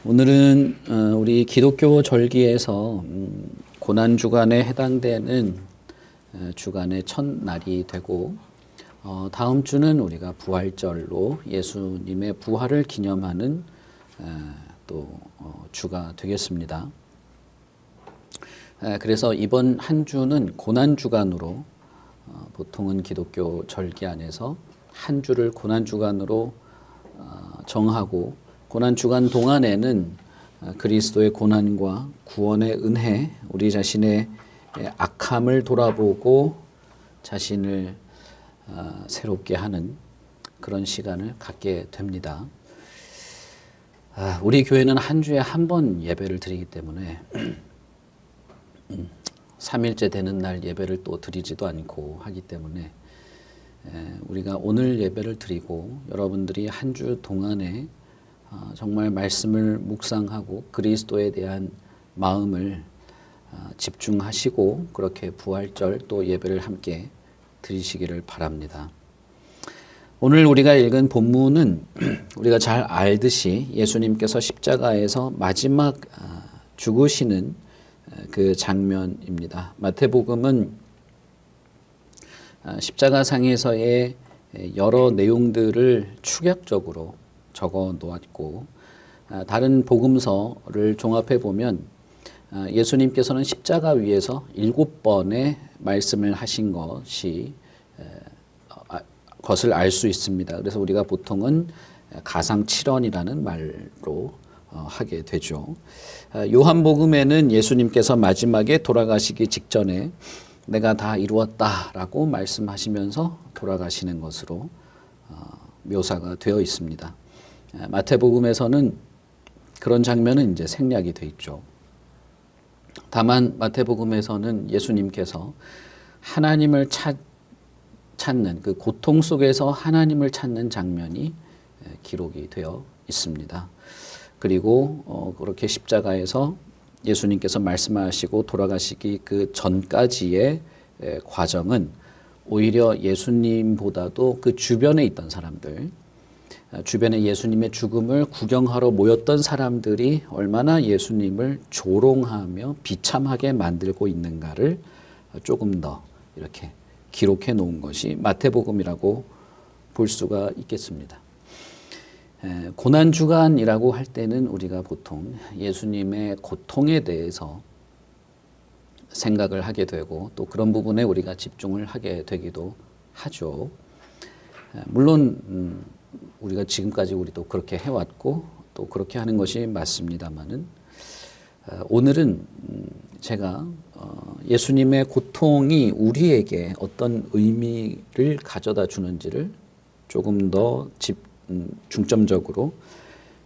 오늘은 우리 기독교 절기에서 고난 주간에 해당되는 주간의 첫날이 되고 다음 주는 우리가 부활절로 예수님의 부활을 기념하는 또 주가 되겠습니다. 그래서 이번 한 주는 고난 주간으로 보통은 기독교 절기 안에서 한 주를 고난 주간으로 정하고 고난 주간 동안에는 그리스도의 고난과 구원의 은혜, 우리 자신의 악함을 돌아보고 자신을 새롭게 하는 그런 시간을 갖게 됩니다. 우리 교회는 한 주에 한 번 예배를 드리기 때문에 3일째 되는 날 예배를 또 드리지도 않고 하기 때문에 우리가 오늘 예배를 드리고 여러분들이 한 주 동안에 정말 말씀을 묵상하고 그리스도에 대한 마음을 집중하시고 그렇게 부활절 또 예배를 함께 드리시기를 바랍니다. 오늘 우리가 읽은 본문은 우리가 잘 알듯이 예수님께서 십자가에서 마지막 죽으시는 그 장면입니다. 마태복음은 십자가상에서의 여러 내용들을 축약적으로 적어 놓았고 다른 복음서를 종합해 보면 예수님께서는 십자가 위에서 7번의 말씀을 하신 것을 알 수 있습니다. 그래서 우리가 보통은 가상칠언이라는 말로 하게 되죠. 요한복음에는 예수님께서 마지막에 돌아가시기 직전에 내가 다 이루었다라고 말씀하시면서 돌아가시는 것으로 묘사가 되어 있습니다. 마태복음에서는 그런 장면은 이제 생략이 되어 있죠. 다만 마태복음에서는 예수님께서 하나님을 찾는 그 고통 속에서 하나님을 찾는 장면이 기록이 되어 있습니다. 그리고 그렇게 십자가에서 예수님께서 말씀하시고 돌아가시기 그 전까지의 과정은 오히려 예수님보다도 그 주변에 있던 사람들, 주변에 예수님의 죽음을 구경하러 모였던 사람들이 얼마나 예수님을 조롱하며 비참하게 만들고 있는가를 조금 더 이렇게 기록해 놓은 것이 마태복음이라고 볼 수가 있겠습니다. 고난주간이라고 할 때는 우리가 보통 예수님의 고통에 대해서 생각을 하게 되고 또 그런 부분에 우리가 집중을 하게 되기도 하죠. 물론 우리가 지금까지 우리도 그렇게 해왔고 또 그렇게 하는 것이 맞습니다만은 오늘은 제가 예수님의 고통이 우리에게 어떤 의미를 가져다 주는지를 조금 더 중점적으로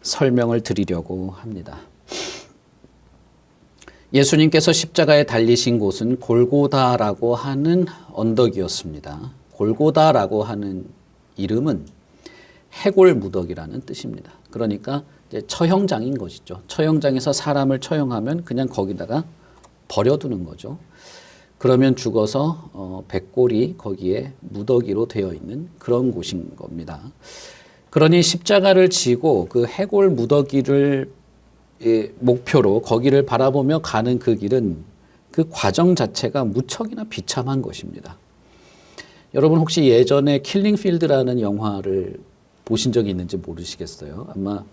설명을 드리려고 합니다. 예수님께서 십자가에 달리신 곳은 골고다라고 하는 언덕이었습니다. 골고다라고 하는 이름은 해골 무더기라는 뜻입니다. 그러니까 이제 처형장인 것이죠. 처형장에서 사람을 처형하면 그냥 거기다가 버려두는 거죠. 그러면 죽어서 백골이 거기에 무더기로 되어 있는 그런 곳인 겁니다. 그러니 십자가를 지고 그 해골 무더기를 목표로 거기를 바라보며 가는 그 길은 그 과정 자체가 무척이나 비참한 것입니다. 여러분 혹시 예전에 킬링필드라는 영화를 보신 적이 있는지 모르시겠어요. 아마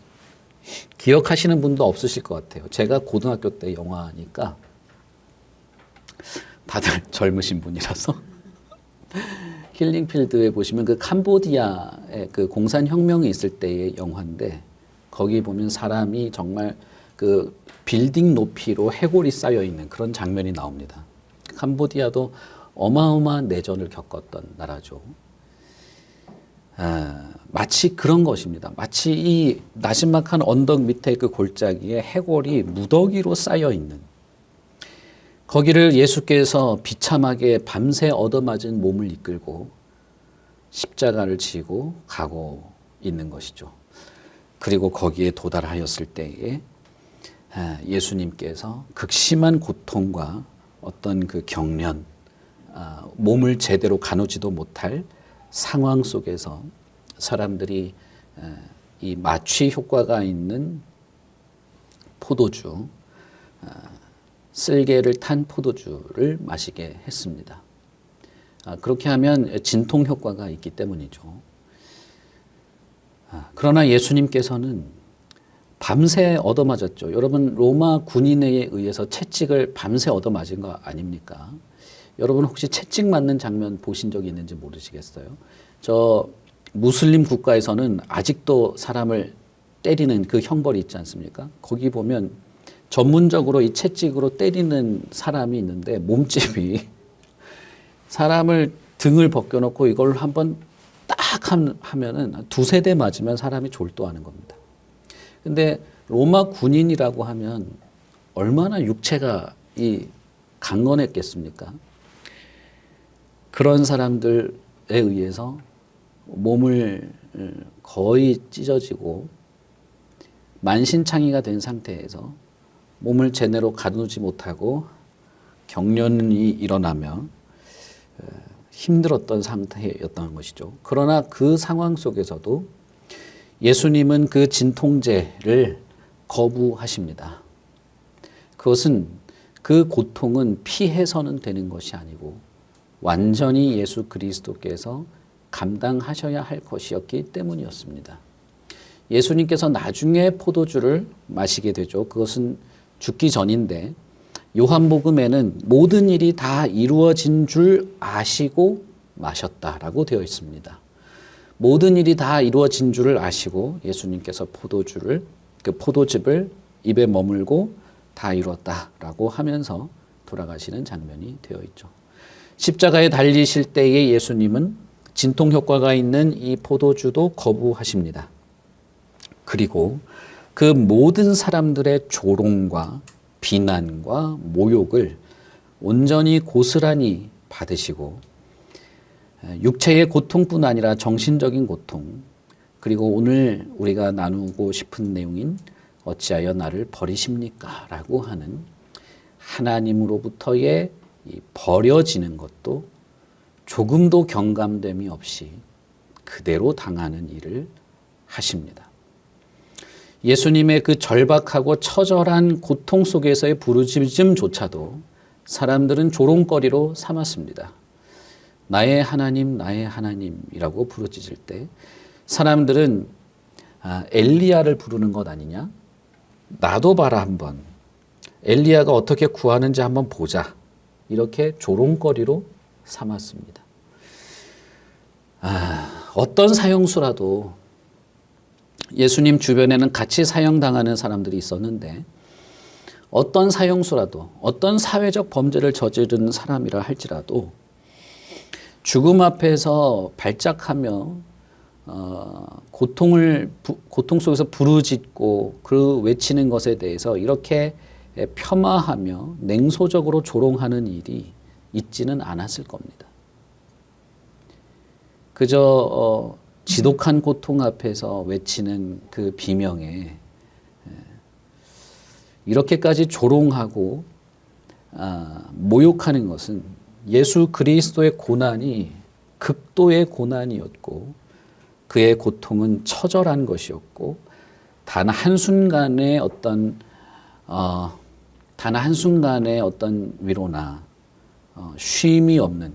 기억하시는 분도 없으실 것 같아요. 제가 고등학교 때 영화니까 다들 젊으신 분이라서 킬링필드에 보시면 그 캄보디아의 그 공산혁명이 있을 때의 영화인데 거기 보면 사람이 정말 그 빌딩 높이로 해골이 쌓여 있는 그런 장면이 나옵니다. 캄보디아도 어마어마한 내전을 겪었던 나라죠. 마치 그런 것입니다. 마치 이 나지막한 언덕 밑에 그 골짜기에 해골이 무더기로 쌓여 있는 거기를 예수께서 비참하게 밤새 얻어맞은 몸을 이끌고 십자가를 지고 가고 있는 것이죠. 그리고 거기에 도달하였을 때에 예수님께서 극심한 고통과 어떤 그 경련, 몸을 제대로 가누지도 못할 상황 속에서 사람들이 이 마취 효과가 있는 포도주, 쓸개를 탄 포도주를 마시게 했습니다. 그렇게 하면 진통 효과가 있기 때문이죠. 그러나 예수님께서는 밤새 얻어맞았죠. 여러분, 로마 군인에 의해서 채찍을 밤새 얻어맞은 거 아닙니까? 여러분 혹시 채찍 맞는 장면 보신 적이 있는지 모르시겠어요? 저 무슬림 국가에서는 아직도 사람을 때리는 그 형벌이 있지 않습니까? 거기 보면 전문적으로 이 채찍으로 때리는 사람이 있는데 몸집이 사람을 등을 벗겨놓고 이걸 한번 딱 하면은 두세 대 맞으면 사람이 졸도하는 겁니다. 근데 로마 군인이라고 하면 얼마나 육체가 강건했겠습니까? 그런 사람들에 의해서 몸을 거의 찢어지고 만신창이가 된 상태에서 몸을 제대로 가누지 못하고 경련이 일어나며 힘들었던 상태였던 것이죠. 그러나 그 상황 속에서도 예수님은 그 진통제를 거부하십니다. 그것은 그 고통은 피해서는 되는 것이 아니고 완전히 예수 그리스도께서 감당하셔야 할 것이었기 때문이었습니다. 예수님께서 나중에 포도주를 마시게 되죠. 그것은 죽기 전인데 요한복음에는 모든 일이 다 이루어진 줄 아시고 마셨다라고 되어 있습니다. 모든 일이 다 이루어진 줄을 아시고 예수님께서 그 포도즙을 입에 머물고 다 이루었다라고 하면서 돌아가시는 장면이 되어 있죠. 십자가에 달리실 때에 예수님은 진통 효과가 있는 이 포도주도 거부하십니다. 그리고 그 모든 사람들의 조롱과 비난과 모욕을 온전히 고스란히 받으시고 육체의 고통뿐 아니라 정신적인 고통, 그리고 오늘 우리가 나누고 싶은 내용인 어찌하여 나를 버리십니까? 라고 하는 하나님으로부터의 버려지는 것도 조금도 경감됨이 없이 그대로 당하는 일을 하십니다. 예수님의 그 절박하고 처절한 고통 속에서의 부르짖음조차도 사람들은 조롱거리로 삼았습니다. 나의 하나님, 나의 하나님이라고 부르짖을 때 사람들은 엘리야를 부르는 것 아니냐? 나도 봐라 한번. 엘리야가 어떻게 구하는지 한번 보자. 이렇게 조롱거리로 삼았습니다. 어떤 사형수라도 예수님 주변에는 같이 사형당하는 사람들이 있었는데 어떤 사형수라도 어떤 사회적 범죄를 저지른 사람이라 할지라도 죽음 앞에서 발작하며 고통 속에서 부르짖고 그 외치는 것에 대해서 이렇게 폄하하며 냉소적으로 조롱하는 일이 있지는 않았을 겁니다. 그저 지독한 고통 앞에서 외치는 그 비명에 이렇게까지 조롱하고 모욕하는 것은 예수 그리스도의 고난이 극도의 고난이었고 그의 고통은 처절한 것이었고 단 한순간의 어떤 위로나 쉼이 없는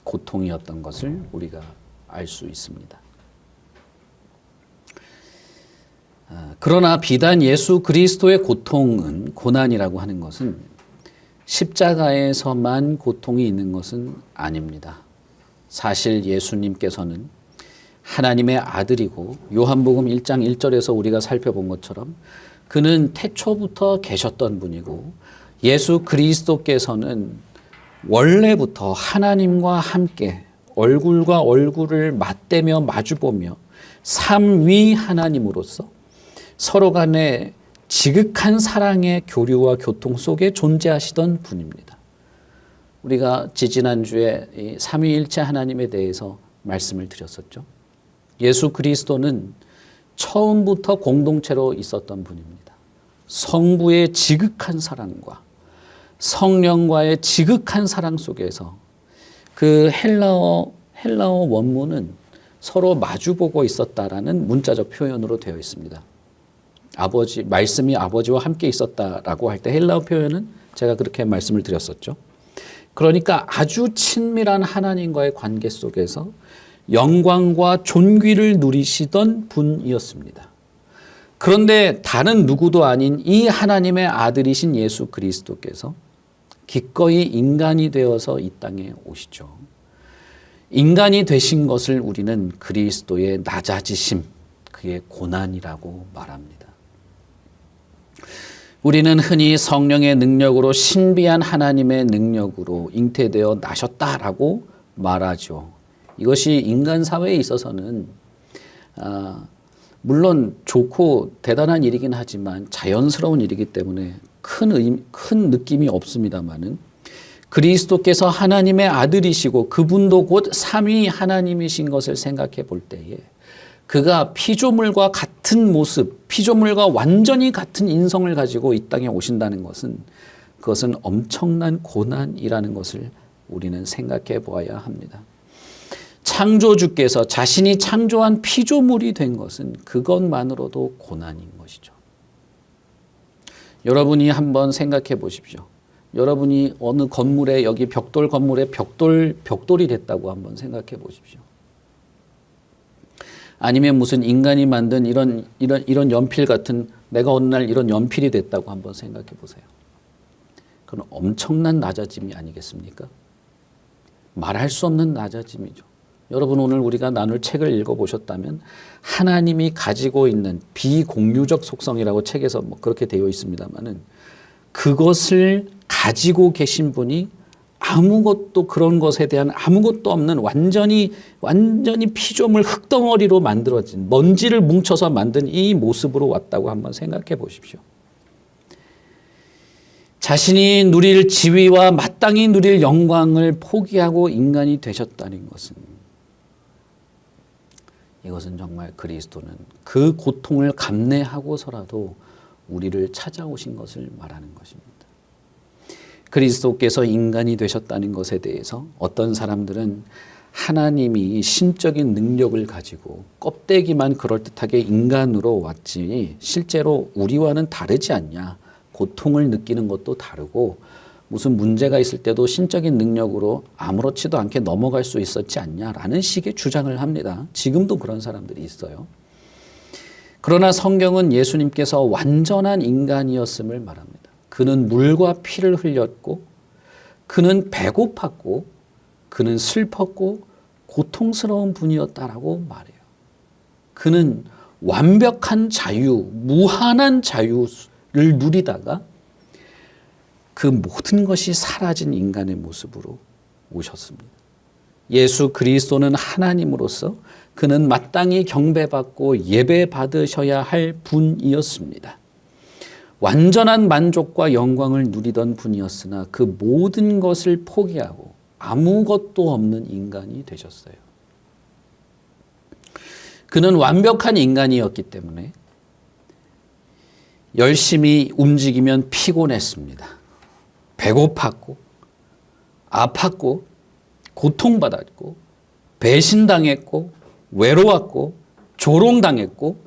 고통이었던 것을 우리가 알 수 있습니다. 그러나 비단 예수 그리스도의 고난이라고 하는 것은 십자가에서만 고통이 있는 것은 아닙니다. 사실 예수님께서는 하나님의 아들이고 요한복음 1장 1절에서 우리가 살펴본 것처럼 그는 태초부터 계셨던 분이고 예수 그리스도께서는 원래부터 하나님과 함께 얼굴과 얼굴을 맞대며 마주보며 삼위 하나님으로서 서로 간에 지극한 사랑의 교류와 교통 속에 존재하시던 분입니다. 우리가 지지난주에 이 삼위일체 하나님에 대해서 말씀을 드렸었죠. 예수 그리스도는 처음부터 공동체로 있었던 분입니다. 성부의 지극한 사랑과 성령과의 지극한 사랑 속에서 그 헬라어 원문은 서로 마주보고 있었다라는 문자적 표현으로 되어 있습니다. 말씀이 아버지와 함께 있었다라고 할 때 헬라어 표현은 제가 그렇게 말씀을 드렸었죠. 그러니까 아주 친밀한 하나님과의 관계 속에서 영광과 존귀를 누리시던 분이었습니다. 그런데 다른 누구도 아닌 이 하나님의 아들이신 예수 그리스도께서 기꺼이 인간이 되어서 이 땅에 오시죠. 인간이 되신 것을 우리는 그리스도의 낮아지심, 그의 고난이라고 말합니다. 우리는 흔히 성령의 능력으로 신비한 하나님의 능력으로 잉태되어 나셨다라고 말하죠. 이것이 인간 사회에 있어서는 물론 좋고 대단한 일이긴 하지만 자연스러운 일이기 때문에 큰 느낌이 없습니다마는 그리스도께서 하나님의 아들이시고 그분도 곧 삼위 하나님이신 것을 생각해 볼 때에 그가 피조물과 같은 모습, 피조물과 완전히 같은 인성을 가지고 이 땅에 오신다는 것은 그것은 엄청난 고난이라는 것을 우리는 생각해 보아야 합니다. 창조주께서 자신이 창조한 피조물이 된 것은 그것만으로도 고난인 것이죠. 여러분이 한번 생각해 보십시오. 여러분이 어느 건물에 여기 벽돌 건물에 벽돌이 됐다고 한번 생각해 보십시오. 아니면 무슨 인간이 만든 이런 연필 같은 내가 어느 날 이런 연필이 됐다고 한번 생각해 보세요. 그건 엄청난 낮아짐이 아니겠습니까? 말할 수 없는 낮아짐이죠. 여러분 오늘 우리가 나눌 책을 읽어보셨다면 하나님이 가지고 있는 비공유적 속성이라고 책에서 그렇게 되어 있습니다만은 그것을 가지고 계신 분이 아무것도 그런 것에 대한 아무것도 없는 완전히 피조물 흙덩어리로 만들어진 먼지를 뭉쳐서 만든 이 모습으로 왔다고 한번 생각해 보십시오. 자신이 누릴 지위와 마땅히 누릴 영광을 포기하고 인간이 되셨다는 것은 이것은 정말 그리스도는 그 고통을 감내하고서라도 우리를 찾아오신 것을 말하는 것입니다. 그리스도께서 인간이 되셨다는 것에 대해서 어떤 사람들은 하나님이 신적인 능력을 가지고 껍데기만 그럴듯하게 인간으로 왔지 실제로 우리와는 다르지 않냐. 고통을 느끼는 것도 다르고 무슨 문제가 있을 때도 신적인 능력으로 아무렇지도 않게 넘어갈 수 있었지 않냐라는 식의 주장을 합니다. 지금도 그런 사람들이 있어요. 그러나 성경은 예수님께서 완전한 인간이었음을 말합니다. 그는 물과 피를 흘렸고 그는 배고팠고 그는 슬펐고 고통스러운 분이었다라고 말해요. 그는 완벽한 자유, 무한한 자유를 누리다가 그 모든 것이 사라진 인간의 모습으로 오셨습니다. 예수 그리스도는 하나님으로서 그는 마땅히 경배받고 예배받으셔야 할 분이었습니다. 완전한 만족과 영광을 누리던 분이었으나 그 모든 것을 포기하고 아무것도 없는 인간이 되셨어요. 그는 완벽한 인간이었기 때문에 열심히 움직이면 피곤했습니다. 배고팠고 아팠고 고통받았고 배신당했고 외로웠고 조롱당했고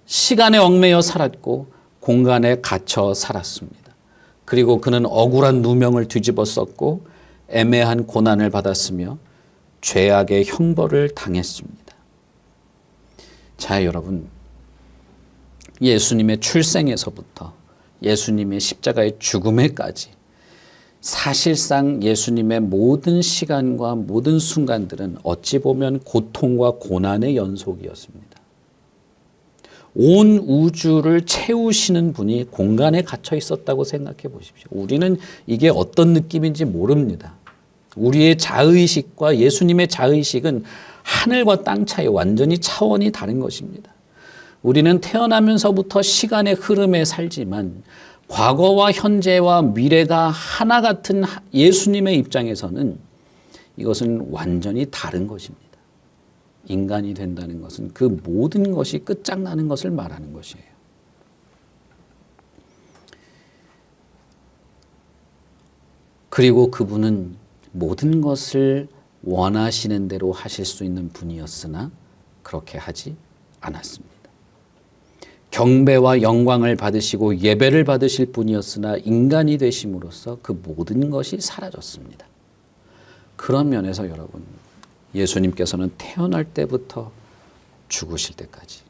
시간에 얽매여 살았고 공간에 갇혀 살았습니다. 그리고 그는 억울한 누명을 뒤집어 썼고 애매한 고난을 받았으며 죄악의 형벌을 당했습니다. 자, 여러분, 예수님의 출생에서부터 예수님의 십자가의 죽음에까지 사실상 예수님의 모든 시간과 모든 순간들은 어찌 보면 고통과 고난의 연속이었습니다. 온 우주를 채우시는 분이 공간에 갇혀 있었다고 생각해 보십시오. 우리는 이게 어떤 느낌인지 모릅니다. 우리의 자의식과 예수님의 자의식은 하늘과 땅 차이 완전히 차원이 다른 것입니다. 우리는 태어나면서부터 시간의 흐름에 살지만 과거와 현재와 미래가 하나 같은 예수님의 입장에서는 이것은 완전히 다른 것입니다. 인간이 된다는 것은 그 모든 것이 끝장나는 것을 말하는 것이에요. 그리고 그분은 모든 것을 원하시는 대로 하실 수 있는 분이었으나 그렇게 하지 않았습니다. 경배와 영광을 받으시고 예배를 받으실 분이었으나 인간이 되심으로써 그 모든 것이 사라졌습니다. 그런 면에서 여러분, 예수님께서는 태어날 때부터 죽으실 때까지,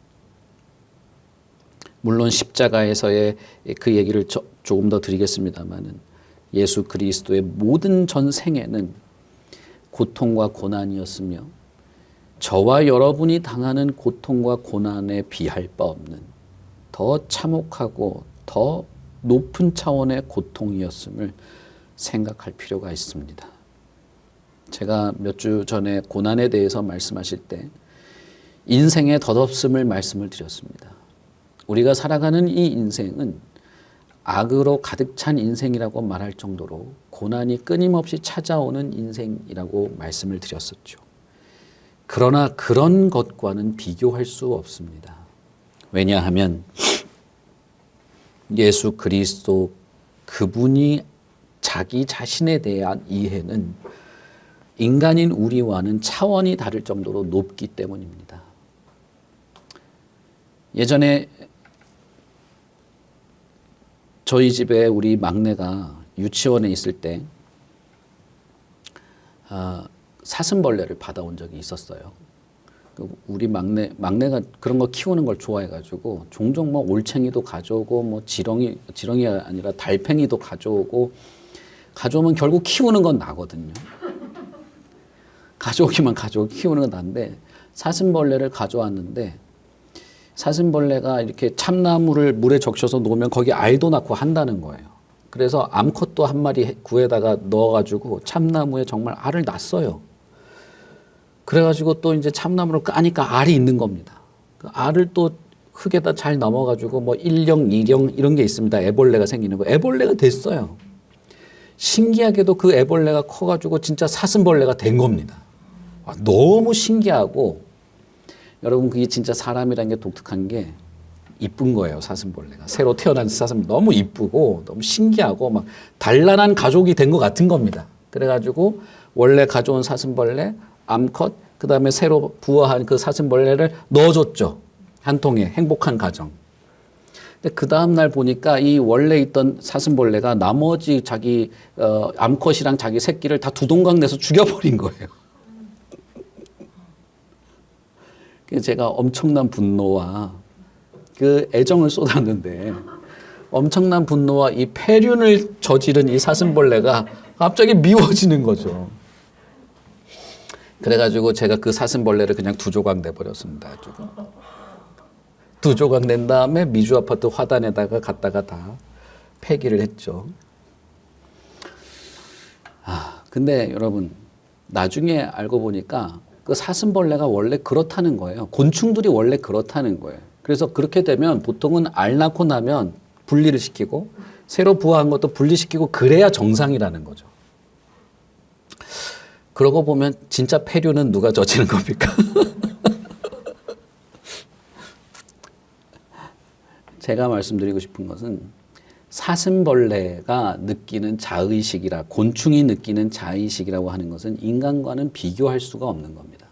물론 십자가에서의 그 얘기를 조금 더 드리겠습니다마는 예수 그리스도의 모든 전생에는 고통과 고난이었으며 저와 여러분이 당하는 고통과 고난에 비할 바 없는 더 참혹하고 더 높은 차원의 고통이었음을 생각할 필요가 있습니다. 제가 몇 주 전에 고난에 대해서 말씀하실 때 인생의 덧없음을 말씀을 드렸습니다. 우리가 살아가는 이 인생은 악으로 가득 찬 인생이라고 말할 정도로 고난이 끊임없이 찾아오는 인생이라고 말씀을 드렸었죠. 그러나 그런 것과는 비교할 수 없습니다. 왜냐하면 예수 그리스도 그분이 자기 자신에 대한 이해는 인간인 우리와는 차원이 다를 정도로 높기 때문입니다. 예전에 저희 집에 우리 막내가 유치원에 있을 때 사슴벌레를 받아온 적이 있었어요. 우리 막내가 그런 거 키우는 걸 좋아해가지고 종종 뭐 올챙이도 가져오고 뭐 지렁이가 아니라 달팽이도 가져오면 결국 키우는 건 나거든요. 가져오고 키우는 건 난데 사슴벌레를 가져왔는데 사슴벌레가 이렇게 참나무를 물에 적셔서 놓으면 거기 알도 낳고 한다는 거예요. 그래서 암컷도 한 마리 구에다가 넣어가지고 참나무에 정말 알을 낳았어요. 그래가지고 또 이제 참나무를 까니까 알이 있는 겁니다. 그 알을 또 흙에다 잘 넘어가지고 뭐 1령, 2령 이런 게 있습니다. 애벌레가 생기는 거. 애벌레가 됐어요. 신기하게도 그 애벌레가 커가지고 진짜 사슴벌레가 된 겁니다. 너무 신기하고 여러분 그게 진짜 사람이라는 게 독특한 게 이쁜 거예요. 사슴벌레가 새로 태어난 사슴 너무 이쁘고 너무 신기하고 막 단란한 가족이 된 것 같은 겁니다. 그래가지고 원래 가져온 사슴벌레 암컷 그다음에 새로 부화한 그 사슴벌레를 넣어줬죠. 한 통에 행복한 가정. 근데 그 다음 날 보니까 이 원래 있던 사슴벌레가 나머지 자기 암컷이랑 자기 새끼를 다 두 동강 내서 죽여버린 거예요. 제가 엄청난 분노와 그 애정을 쏟았는데 엄청난 분노와 이 폐륜을 저지른 이 사슴벌레가 갑자기 미워지는 거죠. 그래가지고 제가 그 사슴벌레를 그냥 두 조각 내버렸습니다. 두 조각 낸 다음에 미주 아파트 화단에다가 갖다가 다 폐기를 했죠. 근데 여러분 나중에 알고 보니까 그 사슴벌레가 원래 그렇다는 거예요. 곤충들이 원래 그렇다는 거예요. 그래서 그렇게 되면 보통은 알 낳고 나면 분리를 시키고 새로 부화한 것도 분리시키고 그래야 정상이라는 거죠. 그러고 보면 진짜 폐류는 누가 저지른 겁니까? 제가 말씀드리고 싶은 것은 사슴벌레가 느끼는 자의식이라 곤충이 느끼는 자의식이라고 하는 것은 인간과는 비교할 수가 없는 겁니다.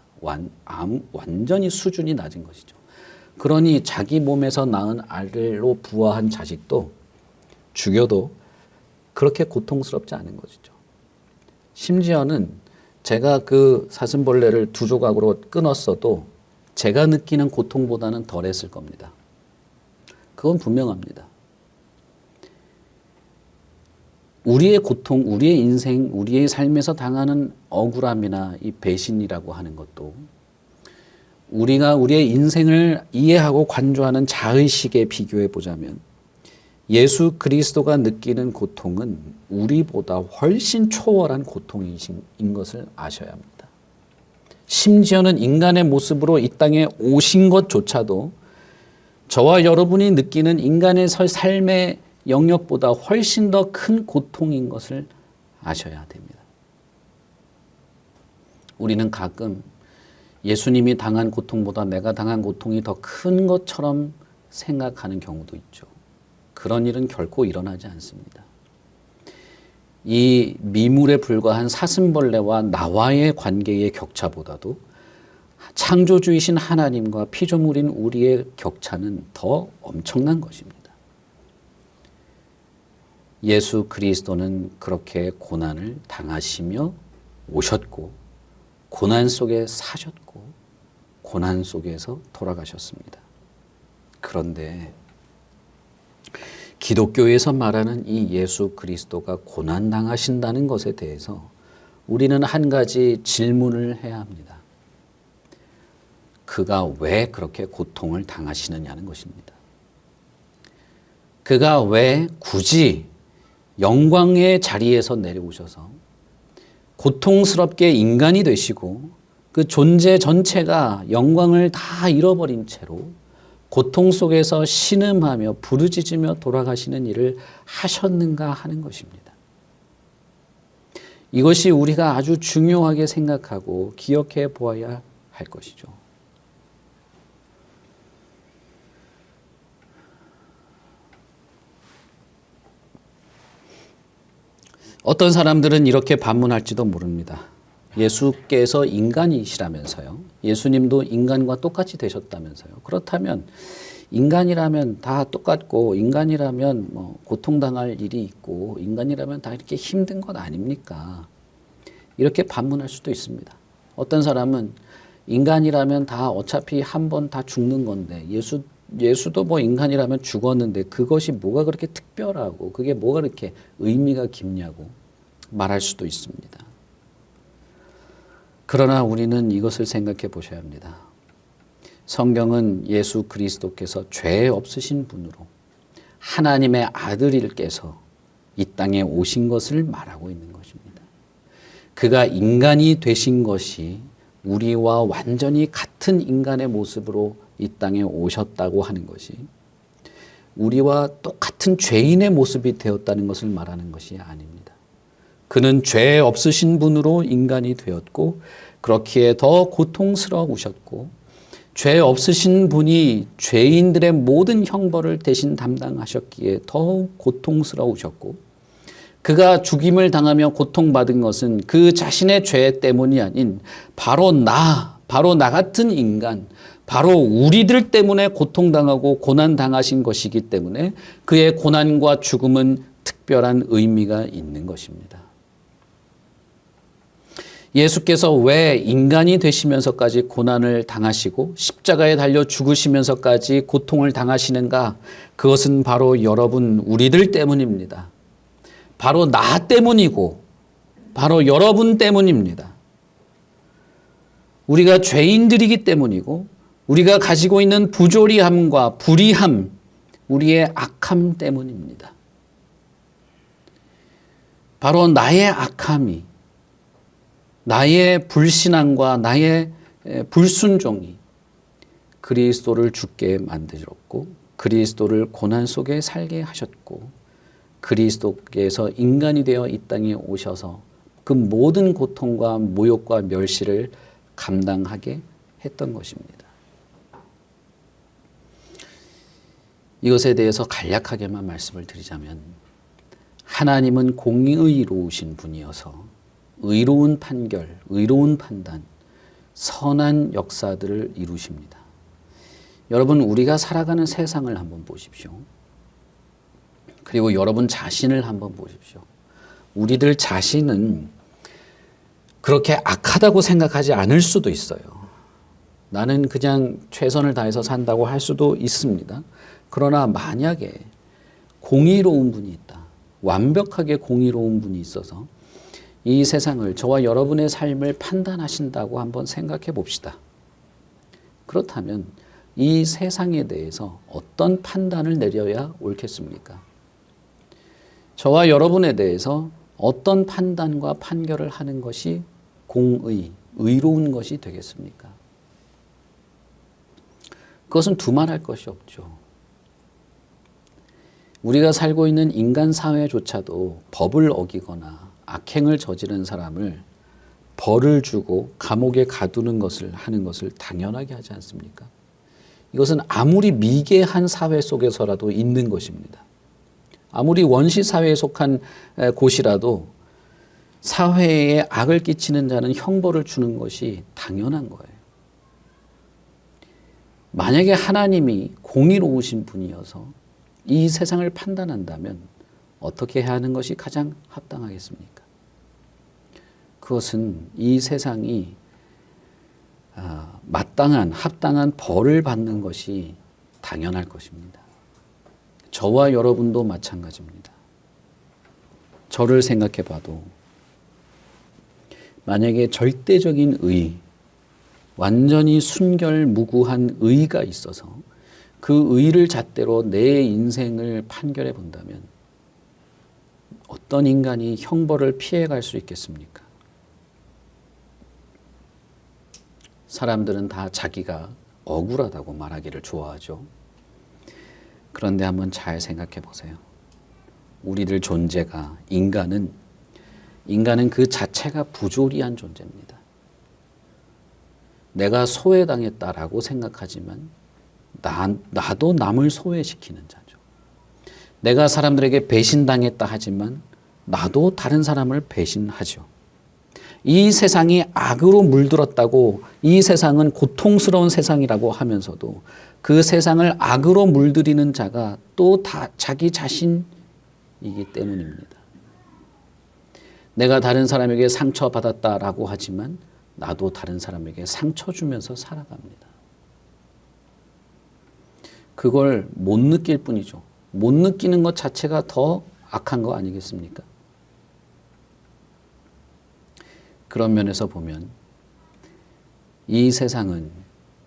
완전히 수준이 낮은 것이죠. 그러니 자기 몸에서 낳은 알로 부화한 자식도 죽여도 그렇게 고통스럽지 않은 것이죠. 심지어는 제가 그 사슴벌레를 두 조각으로 끊었어도 제가 느끼는 고통보다는 덜했을 겁니다. 그건 분명합니다. 우리의 고통, 우리의 인생, 우리의 삶에서 당하는 억울함이나 이 배신이라고 하는 것도 우리가 우리의 인생을 이해하고 관조하는 자의식에 비교해 보자면 예수 그리스도가 느끼는 고통은 우리보다 훨씬 초월한 고통인 것을 아셔야 합니다. 심지어는 인간의 모습으로 이 땅에 오신 것조차도 저와 여러분이 느끼는 인간의 삶의 영역보다 훨씬 더 큰 고통인 것을 아셔야 됩니다. 우리는 가끔 예수님이 당한 고통보다 내가 당한 고통이 더 큰 것처럼 생각하는 경우도 있죠. 그런 일은 결코 일어나지 않습니다. 이 미물에 불과한 사슴벌레와 나와의 관계의 격차보다도 창조주이신 하나님과 피조물인 우리의 격차는 더 엄청난 것입니다. 예수 그리스도는 그렇게 고난을 당하시며 오셨고 고난 속에 사셨고 고난 속에서 돌아가셨습니다. 그런데 기독교에서 말하는 이 예수 그리스도가 고난 당하신다는 것에 대해서 우리는 한 가지 질문을 해야 합니다. 그가 왜 그렇게 고통을 당하시느냐는 것입니다. 그가 왜 굳이 영광의 자리에서 내려오셔서 고통스럽게 인간이 되시고 그 존재 전체가 영광을 다 잃어버린 채로 고통 속에서 신음하며 부르짖으며 돌아가시는 일을 하셨는가 하는 것입니다. 이것이 우리가 아주 중요하게 생각하고 기억해 보아야 할 것이죠. 어떤 사람들은 이렇게 반문할지도 모릅니다. 예수께서 인간이시라면서요. 예수님도 인간과 똑같이 되셨다면서요. 그렇다면 인간이라면 다 똑같고 인간이라면 고통당할 일이 있고 인간이라면 다 이렇게 힘든 것 아닙니까? 이렇게 반문할 수도 있습니다. 어떤 사람은 인간이라면 다 어차피 한 번 다 죽는 건데 예수도 인간이라면 죽었는데 그것이 뭐가 그렇게 특별하고 그게 뭐가 그렇게 의미가 깊냐고 말할 수도 있습니다. 그러나 우리는 이것을 생각해 보셔야 합니다. 성경은 예수 그리스도께서 죄 없으신 분으로 하나님의 아들일께서 이 땅에 오신 것을 말하고 있는 것입니다. 그가 인간이 되신 것이 우리와 완전히 같은 인간의 모습으로 이 땅에 오셨다고 하는 것이 우리와 똑같은 죄인의 모습이 되었다는 것을 말하는 것이 아닙니다. 그는 죄 없으신 분으로 인간이 되었고 그렇기에 더 고통스러우셨고 죄 없으신 분이 죄인들의 모든 형벌을 대신 담당하셨기에 더욱 고통스러우셨고 그가 죽임을 당하며 고통받은 것은 그 자신의 죄 때문이 아닌 바로 나 같은 인간, 바로 우리들 때문에 고통당하고 고난당하신 것이기 때문에 그의 고난과 죽음은 특별한 의미가 있는 것입니다. 예수께서 왜 인간이 되시면서까지 고난을 당하시고 십자가에 달려 죽으시면서까지 고통을 당하시는가? 그것은 바로 여러분, 우리들 때문입니다. 바로 나 때문이고 바로 여러분 때문입니다. 우리가 죄인들이기 때문이고 우리가 가지고 있는 부조리함과 불의함, 우리의 악함 때문입니다. 바로 나의 악함이, 나의 불신앙과 나의 불순종이 그리스도를 죽게 만들었고 그리스도를 고난 속에 살게 하셨고 그리스도께서 인간이 되어 이 땅에 오셔서 그 모든 고통과 모욕과 멸시를 감당하게 했던 것입니다. 이것에 대해서 간략하게만 말씀을 드리자면 하나님은 공의로우신 분이어서 의로운 판결, 의로운 판단, 선한 역사들을 이루십니다. 여러분, 우리가 살아가는 세상을 한번 보십시오. 그리고 여러분 자신을 한번 보십시오. 우리들 자신은 그렇게 악하다고 생각하지 않을 수도 있어요. 나는 그냥 최선을 다해서 산다고 할 수도 있습니다. 그러나 만약에 공의로운 분이 있다. 완벽하게 공의로운 분이 있어서 이 세상을, 저와 여러분의 삶을 판단하신다고 한번 생각해 봅시다. 그렇다면 이 세상에 대해서 어떤 판단을 내려야 옳겠습니까? 저와 여러분에 대해서 어떤 판단과 판결을 하는 것이 공의, 의로운 것이 되겠습니까? 그것은 두말할 것이 없죠. 우리가 살고 있는 인간 사회조차도 법을 어기거나 악행을 저지른 사람을 벌을 주고 감옥에 가두는 것을 하는 것을 당연하게 하지 않습니까? 이것은 아무리 미개한 사회 속에서라도 있는 것입니다. 아무리 원시 사회에 속한 곳이라도 사회에 악을 끼치는 자는 형벌을 주는 것이 당연한 거예요. 만약에 하나님이 공의로우신 분이어서 이 세상을 판단한다면 어떻게 해야 하는 것이 가장 합당하겠습니까? 그것은 이 세상이 마땅한 합당한 벌을 받는 것이 당연할 것입니다. 저와 여러분도 마찬가지입니다. 저를 생각해 봐도 만약에 절대적인 의, 완전히 순결무구한 의가 있어서 그 의를 잣대로 내 인생을 판결해 본다면 어떤 인간이 형벌을 피해갈 수 있겠습니까? 사람들은 다 자기가 억울하다고 말하기를 좋아하죠. 그런데 한번 잘 생각해 보세요. 우리들 존재가 인간은 그 자체가 부조리한 존재입니다. 내가 소외당했다라고 생각하지만 나도 남을 소외시키는 자죠. 내가 사람들에게 배신당했다 하지만 나도 다른 사람을 배신하죠. 이 세상이 악으로 물들었다고 이 세상은 고통스러운 세상이라고 하면서도 그 세상을 악으로 물들이는 자가 또 다 자기 자신이기 때문입니다. 내가 다른 사람에게 상처받았다라고 하지만 나도 다른 사람에게 상처 주면서 살아갑니다. 그걸 못 느낄 뿐이죠. 못 느끼는 것 자체가 더 악한 거 아니겠습니까? 그런 면에서 보면 이 세상은,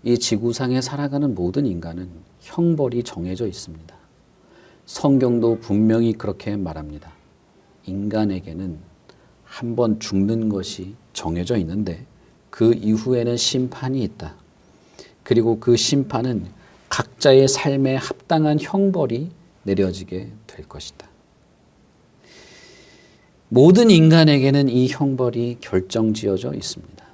이 지구상에 살아가는 모든 인간은 형벌이 정해져 있습니다. 성경도 분명히 그렇게 말합니다. 인간에게는 한 번 죽는 것이 정해져 있는데 그 이후에는 심판이 있다. 그리고 그 심판은 각자의 삶에 합당한 형벌이 내려지게 될 것이다. 모든 인간에게는 이 형벌이 결정지어져 있습니다.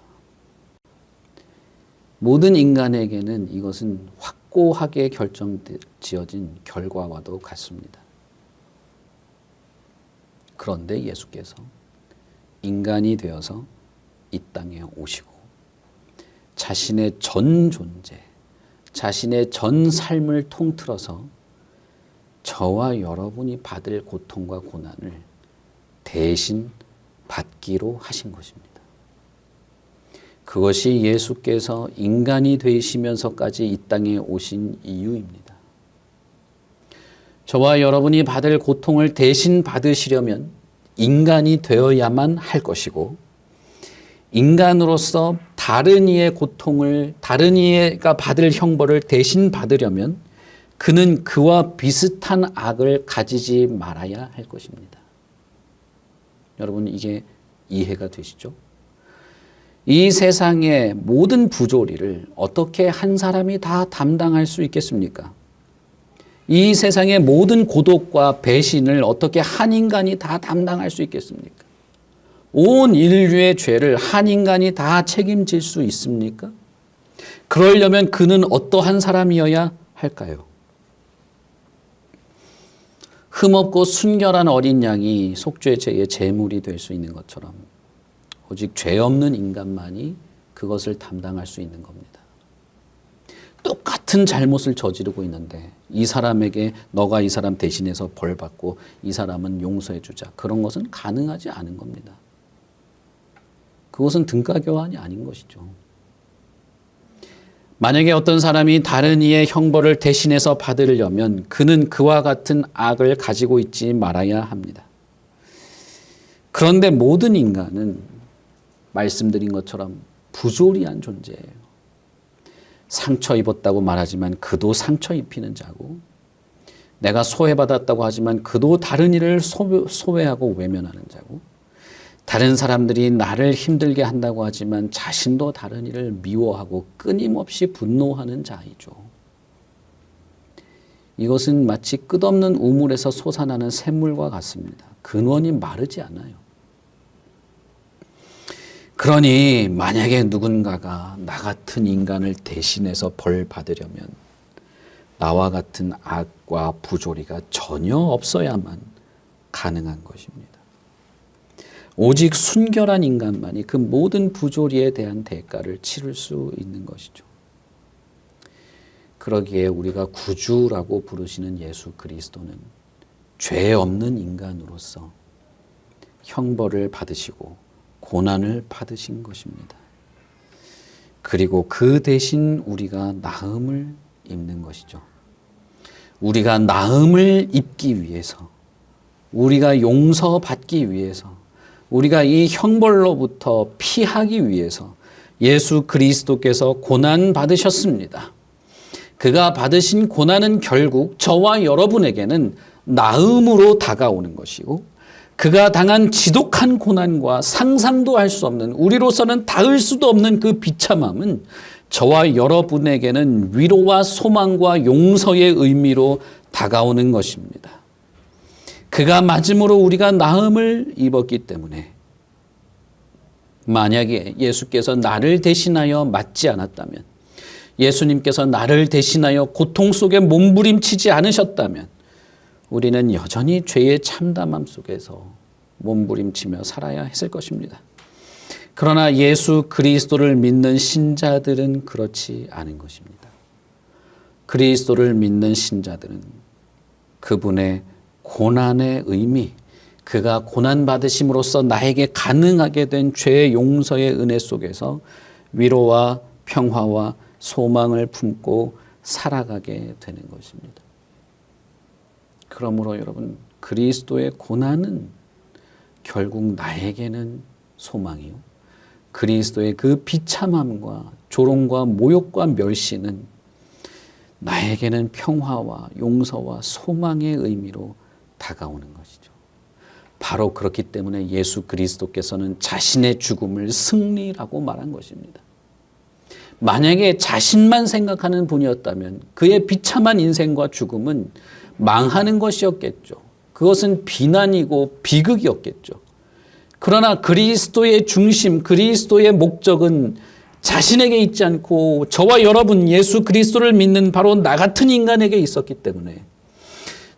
모든 인간에게는 이것은 확고하게 결정지어진 결과와도 같습니다. 그런데 예수께서 인간이 되어서 이 땅에 오시고 자신의 전 존재, 자신의 전 삶을 통틀어서 저와 여러분이 받을 고통과 고난을 대신 받기로 하신 것입니다. 그것이 예수께서 인간이 되시면서까지 이 땅에 오신 이유입니다. 저와 여러분이 받을 고통을 대신 받으시려면 인간이 되어야만 할 것이고, 인간으로서 다른 이의 고통을, 다른 이가 받을 형벌을 대신 받으려면 그는 그와 비슷한 악을 가지지 말아야 할 것입니다. 여러분, 이게 이해가 되시죠? 이 세상의 모든 부조리를 어떻게 한 사람이 다 담당할 수 있겠습니까? 이 세상의 모든 고독과 배신을 어떻게 한 인간이 다 담당할 수 있겠습니까? 온 인류의 죄를 한 인간이 다 책임질 수 있습니까? 그러려면 그는 어떠한 사람이어야 할까요? 흠없고 순결한 어린 양이 속죄제의 제물이 될 수 있는 것처럼 오직 죄 없는 인간만이 그것을 담당할 수 있는 겁니다. 똑같은 잘못을 저지르고 있는데 이 사람에게 너가 이 사람 대신해서 벌 받고 이 사람은 용서해 주자. 그런 것은 가능하지 않은 겁니다. 그것은 등가교환이 아닌 것이죠. 만약에 어떤 사람이 다른 이의 형벌을 대신해서 받으려면 그는 그와 같은 악을 가지고 있지 말아야 합니다. 그런데 모든 인간은 말씀드린 것처럼 부조리한 존재예요. 상처 입었다고 말하지만 그도 상처 입히는 자고, 내가 소외받았다고 하지만 그도 다른 이를 소외하고 외면하는 자고, 다른 사람들이 나를 힘들게 한다고 하지만 자신도 다른 이를 미워하고 끊임없이 분노하는 자이죠. 이것은 마치 끝없는 우물에서 솟아나는 샘물과 같습니다. 근원이 마르지 않아요. 그러니 만약에 누군가가 나 같은 인간을 대신해서 벌 받으려면 나와 같은 악과 부조리가 전혀 없어야만 가능한 것입니다. 오직 순결한 인간만이 그 모든 부조리에 대한 대가를 치를 수 있는 것이죠. 그러기에 우리가 구주라고 부르시는 예수 그리스도는 죄 없는 인간으로서 형벌을 받으시고 고난을 받으신 것입니다. 그리고 그 대신 우리가 나음을 입는 것이죠. 우리가 나음을 입기 위해서, 우리가 용서받기 위해서, 우리가 이 형벌로부터 피하기 위해서 예수 그리스도께서 고난 받으셨습니다. 그가 받으신 고난은 결국 저와 여러분에게는 나음으로 다가오는 것이고, 그가 당한 지독한 고난과 상상도 할 수 없는, 우리로서는 닿을 수도 없는 그 비참함은 저와 여러분에게는 위로와 소망과 용서의 의미로 다가오는 것입니다. 그가 맞음으로 우리가 나음을 입었기 때문에 만약에 예수께서 나를 대신하여 맞지 않았다면, 예수님께서 나를 대신하여 고통 속에 몸부림치지 않으셨다면 우리는 여전히 죄의 참담함 속에서 몸부림치며 살아야 했을 것입니다. 그러나 예수 그리스도를 믿는 신자들은 그렇지 않은 것입니다. 그리스도를 믿는 신자들은 그분의 고난의 의미, 그가 고난받으심으로써 나에게 가능하게 된 죄의 용서의 은혜 속에서 위로와 평화와 소망을 품고 살아가게 되는 것입니다. 그러므로 여러분, 그리스도의 고난은 결국 나에게는 소망이요, 그리스도의 그 비참함과 조롱과 모욕과 멸시는 나에게는 평화와 용서와 소망의 의미로 다가오는 것이죠. 바로 그렇기 때문에 예수 그리스도께서는 자신의 죽음을 승리라고 말한 것입니다. 만약에 자신만 생각하는 분이었다면 그의 비참한 인생과 죽음은 망하는 것이었겠죠. 그것은 비난이고 비극이었겠죠. 그러나 그리스도의 중심, 그리스도의 목적은 자신에게 있지 않고 저와 여러분, 예수 그리스도를 믿는 바로 나 같은 인간에게 있었기 때문에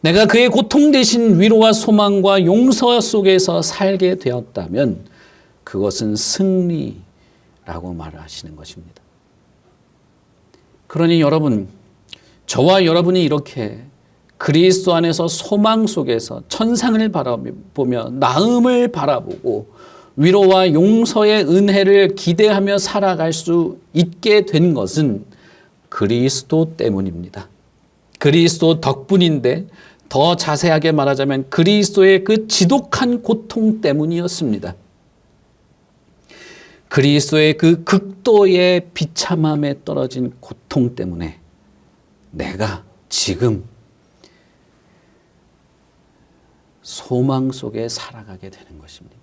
내가 그의 고통 대신 위로와 소망과 용서 속에서 살게 되었다면 그것은 승리라고 말하시는 것입니다. 그러니 여러분, 저와 여러분이 이렇게 그리스도 안에서 소망 속에서 천상을 바라보며 나음을 바라보고 위로와 용서의 은혜를 기대하며 살아갈 수 있게 된 것은 그리스도 때문입니다. 그리스도 덕분인데, 더 자세하게 말하자면 그리스도의 그 지독한 고통 때문이었습니다. 그리스도의 그 극도의 비참함에 떨어진 고통 때문에 내가 지금 소망 속에 살아가게 되는 것입니다.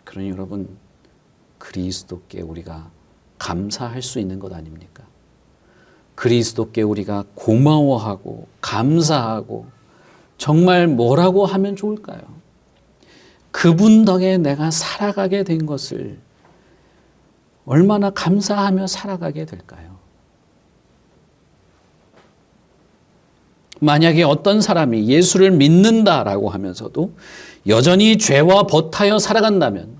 그러니 여러분, 그리스도께 우리가 감사할 수 있는 것 아닙니까? 그리스도께 우리가 고마워하고 감사하고 정말 뭐라고 하면 좋을까요? 그분 덕에 내가 살아가게 된 것을 얼마나 감사하며 살아가게 될까요? 만약에 어떤 사람이 예수를 믿는다라고 하면서도 여전히 죄와 버타여 살아간다면,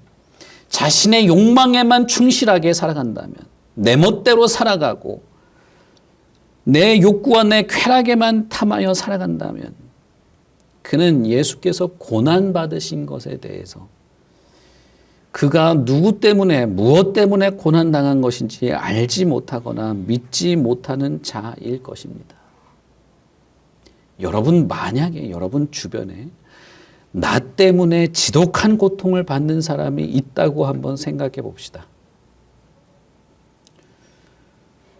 자신의 욕망에만 충실하게 살아간다면, 내 멋대로 살아가고 내 욕구와 내 쾌락에만 탐하여 살아간다면 그는 예수께서 고난받으신 것에 대해서 그가 누구 때문에 무엇 때문에 고난당한 것인지 알지 못하거나 믿지 못하는 자일 것입니다. 여러분, 만약에 여러분 주변에 나 때문에 지독한 고통을 받는 사람이 있다고 한번 생각해 봅시다.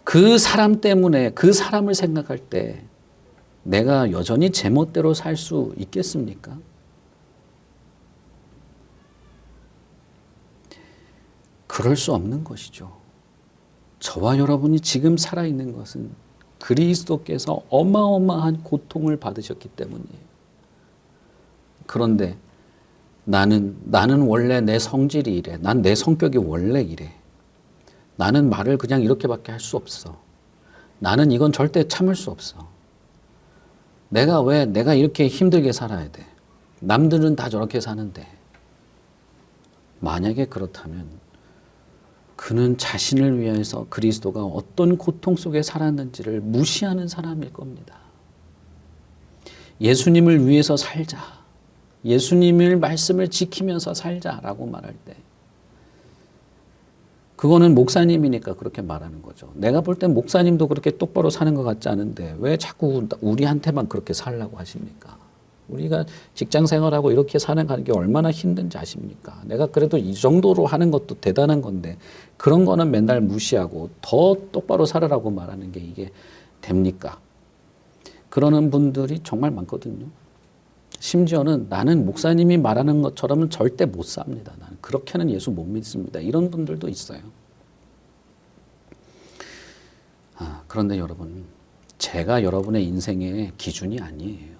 그 사람 때문에 그 사람을 생각할 때 내가 여전히 제멋대로 살 수 있겠습니까? 그럴 수 없는 것이죠. 저와 여러분이 지금 살아있는 것은 그리스도께서 어마어마한 고통을 받으셨기 때문이에요. 그런데 나는 원래 내 성질이 이래. 난 내 성격이 원래 이래. 나는 말을 그냥 이렇게밖에 할 수 없어. 나는 이건 절대 참을 수 없어. 내가 이렇게 힘들게 살아야 돼. 남들은 다 저렇게 사는데. 만약에 그렇다면 그는 자신을 위해서 그리스도가 어떤 고통 속에 살았는지를 무시하는 사람일 겁니다. 예수님을 위해서 살자. 예수님의 말씀을 지키면서 살자라고 말할 때 그거는 목사님이니까 그렇게 말하는 거죠. 내가 볼 땐 목사님도 그렇게 똑바로 사는 것 같지 않은데 왜 자꾸 우리한테만 그렇게 살라고 하십니까? 우리가 직장 생활하고 이렇게 사는 게 얼마나 힘든지 아십니까? 내가 그래도 이 정도로 하는 것도 대단한 건데 그런 거는 맨날 무시하고 더 똑바로 살아라고 말하는 게 이게 됩니까? 그러는 분들이 정말 많거든요. 심지어는 나는 목사님이 말하는 것처럼은 절대 못 삽니다. 나는 그렇게는 예수 못 믿습니다. 이런 분들도 있어요. 그런데 여러분, 제가 여러분의 인생의 기준이 아니에요.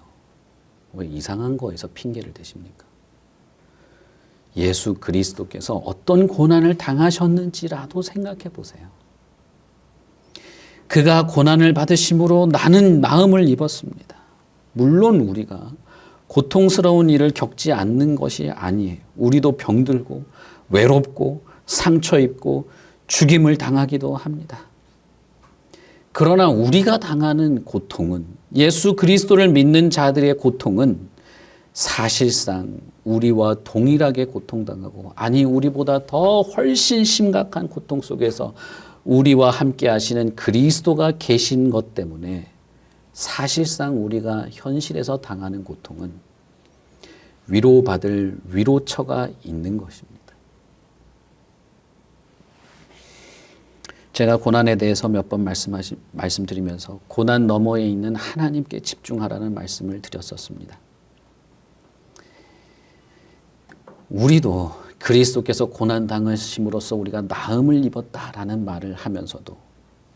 왜 이상한 거에서 핑계를 대십니까? 예수 그리스도께서 어떤 고난을 당하셨는지라도 생각해 보세요. 그가 고난을 받으심으로 나는 나음을 입었습니다. 물론 우리가 고통스러운 일을 겪지 않는 것이 아니에요. 우리도 병들고 외롭고 상처 입고 죽임을 당하기도 합니다. 그러나 우리가 당하는 고통은 예수 그리스도를 믿는 자들의 고통은 사실상 우리와 동일하게 고통당하고 아니 우리보다 더 훨씬 심각한 고통 속에서 우리와 함께 하시는 그리스도가 계신 것 때문에 사실상 우리가 현실에서 당하는 고통은 위로받을 위로처가 있는 것입니다. 제가 고난에 대해서 몇 번 말씀드리면서 고난 너머에 있는 하나님께 집중하라는 말씀을 드렸었습니다. 우리도 그리스도께서 고난 당하심으로써 우리가 나음을 입었다라는 말을 하면서도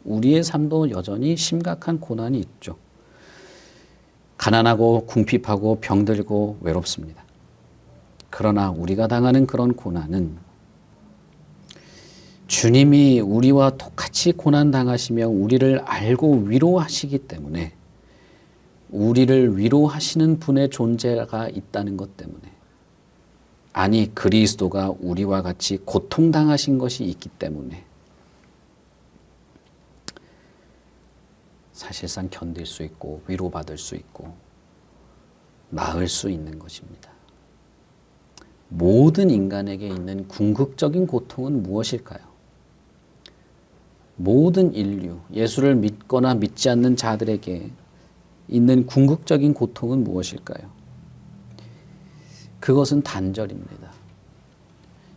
우리의 삶도 여전히 심각한 고난이 있죠. 가난하고 궁핍하고 병들고 외롭습니다. 그러나 우리가 당하는 그런 고난은 주님이 우리와 똑같이 고난 당하시며 우리를 알고 위로하시기 때문에 우리를 위로하시는 분의 존재가 있다는 것 때문에 아니 그리스도가 우리와 같이 고통당하신 것이 있기 때문에 사실상 견딜 수 있고 위로받을 수 있고 나을 수 있는 것입니다. 모든 인간에게 있는 궁극적인 고통은 무엇일까요? 모든 인류, 예수를 믿거나 믿지 않는 자들에게 있는 궁극적인 고통은 무엇일까요? 그것은 단절입니다.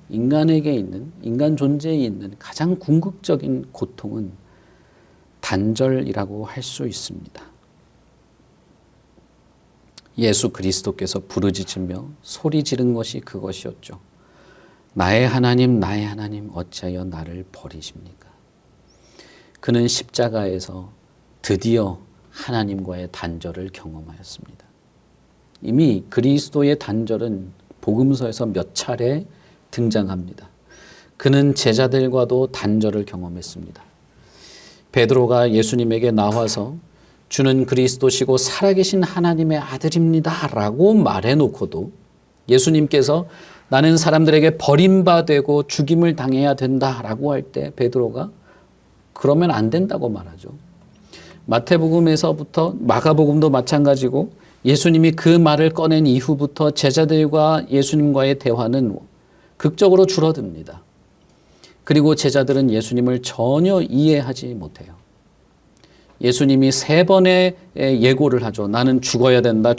인간에게 있는, 인간 존재에 있는 가장 궁극적인 고통은 단절이라고 할 수 있습니다. 예수 그리스도께서 부르짖으며 소리 지른 것이 그것이었죠. 나의 하나님, 어찌하여 나를 버리십니까? 그는 십자가에서 드디어 하나님과의 단절을 경험하였습니다. 이미 그리스도의 단절은 복음서에서 몇 차례 등장합니다. 그는 제자들과도 단절을 경험했습니다. 베드로가 예수님에게 나와서 주는 그리스도시고 살아계신 하나님의 아들입니다 라고 말해놓고도 예수님께서 나는 사람들에게 버림받고 죽임을 당해야 된다라고 할 때 베드로가 그러면 안 된다고 말하죠. 마태복음에서부터 마가복음도 마찬가지고 예수님이 그 말을 꺼낸 이후부터 제자들과 예수님과의 대화는 극적으로 줄어듭니다. 그리고 제자들은 예수님을 전혀 이해하지 못해요. 예수님이 3번의 예고를 하죠. 나는 죽어야 된다.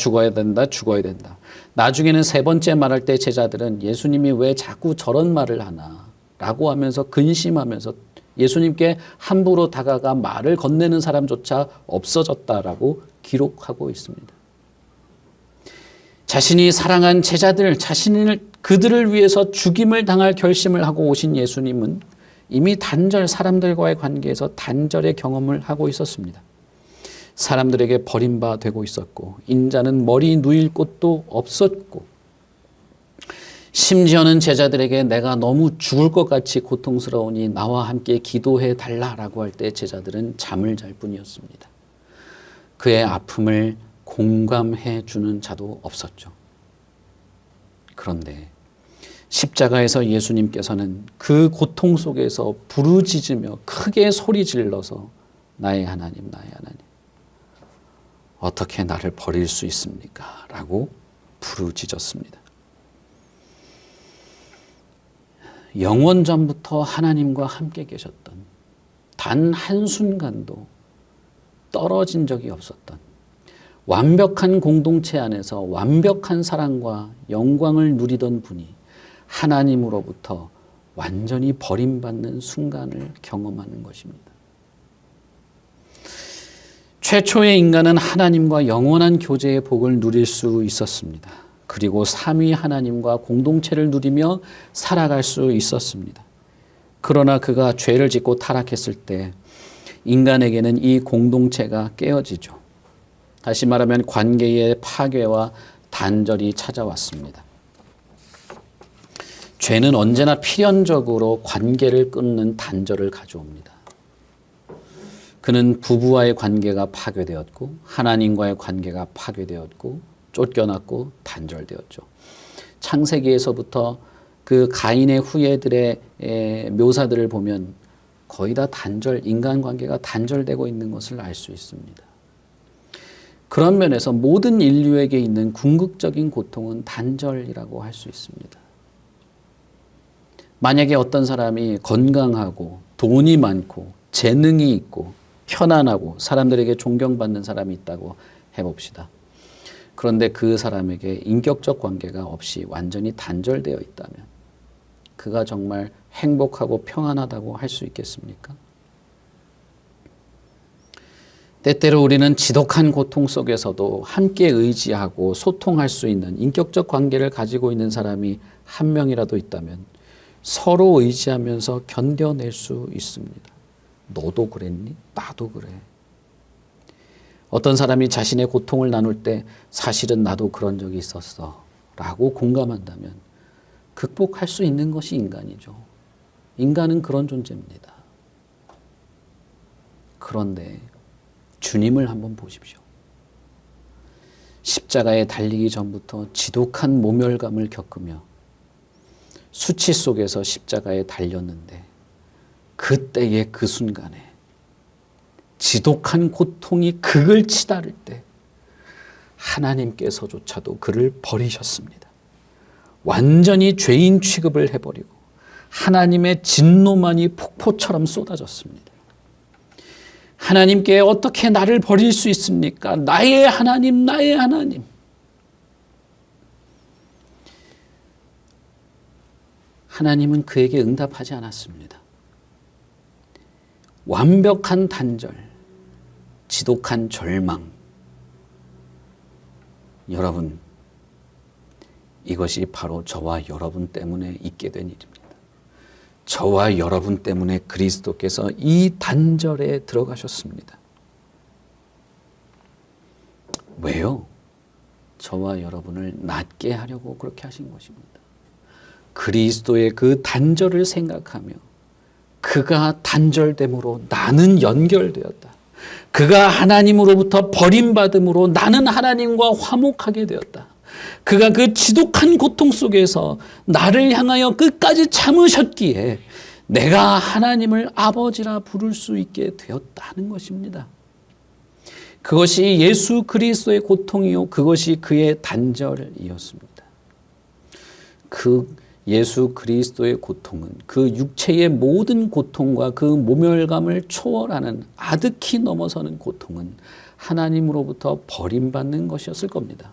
나중에는 3번째 말할 때 제자들은 예수님이 왜 자꾸 저런 말을 하나 라고 하면서 근심하면서 예수님께 함부로 다가가 말을 건네는 사람조차 없어졌다라고 기록하고 있습니다. 자신이 사랑한 제자들, 그들을 위해서 죽임을 당할 결심을 하고 오신 예수님은 이미 사람들과의 관계에서 단절의 경험을 하고 있었습니다. 사람들에게 버림받고 있었고 인자는 머리 누일 곳도 없었고 심지어는 제자들에게 내가 너무 죽을 것 같이 고통스러우니 나와 함께 기도해 달라라고 할 때 제자들은 잠을 잘 뿐이었습니다. 그의 아픔을 공감해 주는 자도 없었죠. 그런데 십자가에서 예수님께서는 그 고통 속에서 부르짖으며 크게 소리 질러서 나의 하나님, 나의 하나님, 어떻게 나를 버릴 수 있습니까? 라고 부르짖었습니다. 영원 전부터 하나님과 함께 계셨던, 단 한순간도 떨어진 적이 없었던, 완벽한 공동체 안에서 완벽한 사랑과 영광을 누리던 분이 하나님으로부터 완전히 버림받는 순간을 경험하는 것입니다. 최초의 인간은 하나님과 영원한 교제의 복을 누릴 수 있었습니다. 그리고 삼위 하나님과 공동체를 누리며 살아갈 수 있었습니다. 그러나 그가 죄를 짓고 타락했을 때 인간에게는 이 공동체가 깨어지죠. 다시 말하면 관계의 파괴와 단절이 찾아왔습니다. 죄는 언제나 필연적으로 관계를 끊는 단절을 가져옵니다. 그는 부부와의 관계가 파괴되었고 하나님과의 관계가 파괴되었고 쫓겨났고 단절되었죠. 창세기에서부터 그 가인의 후예들의 묘사들을 보면 거의 다 인간관계가 단절되고 있는 것을 알 수 있습니다. 그런 면에서 모든 인류에게 있는 궁극적인 고통은 단절이라고 할 수 있습니다. 만약에 어떤 사람이 건강하고 돈이 많고 재능이 있고 편안하고 사람들에게 존경받는 사람이 있다고 해봅시다. 그런데 그 사람에게 인격적 관계가 없이 완전히 단절되어 있다면 그가 정말 행복하고 평안하다고 할 수 있겠습니까? 때때로 우리는 지독한 고통 속에서도 함께 의지하고 소통할 수 있는 인격적 관계를 가지고 있는 사람이 한 명이라도 있다면 서로 의지하면서 견뎌낼 수 있습니다. 너도 그랬니? 나도 그래. 어떤 사람이 자신의 고통을 나눌 때 사실은 나도 그런 적이 있었어 라고 공감한다면 극복할 수 있는 것이 인간이죠. 인간은 그런 존재입니다. 그런데 주님을 한번 보십시오. 십자가에 달리기 전부터 지독한 모멸감을 겪으며 수치 속에서 십자가에 달렸는데 그때의 그 순간에 지독한 고통이 극을 치달을 때 하나님께서조차도 그를 버리셨습니다. 완전히 죄인 취급을 해버리고 하나님의 진노만이 폭포처럼 쏟아졌습니다. 하나님께 어떻게 나를 버릴 수 있습니까? 나의 하나님, 나의 하나님. 하나님은 그에게 응답하지 않았습니다. 완벽한 단절, 지독한 절망. 여러분, 이것이 바로 저와 여러분 때문에 있게 된 일입니다. 저와 여러분 때문에 그리스도께서 이 단절에 들어가셨습니다. 왜요? 저와 여러분을 낫게 하려고 그렇게 하신 것입니다. 그리스도의 그 단절을 생각하며 그가 단절됨으로 나는 연결되었다. 그가 하나님으로부터 버림받음으로 나는 하나님과 화목하게 되었다. 그가 그 지독한 고통 속에서 나를 향하여 끝까지 참으셨기에 내가 하나님을 아버지라 부를 수 있게 되었다는 것입니다. 그것이 예수 그리스도의 고통이요 그것이 그의 단절이었습니다. 그 예수 그리스도의 고통은 그 육체의 모든 고통과 그 모멸감을 초월하는 아득히 넘어서는 고통은 하나님으로부터 버림받는 것이었을 겁니다.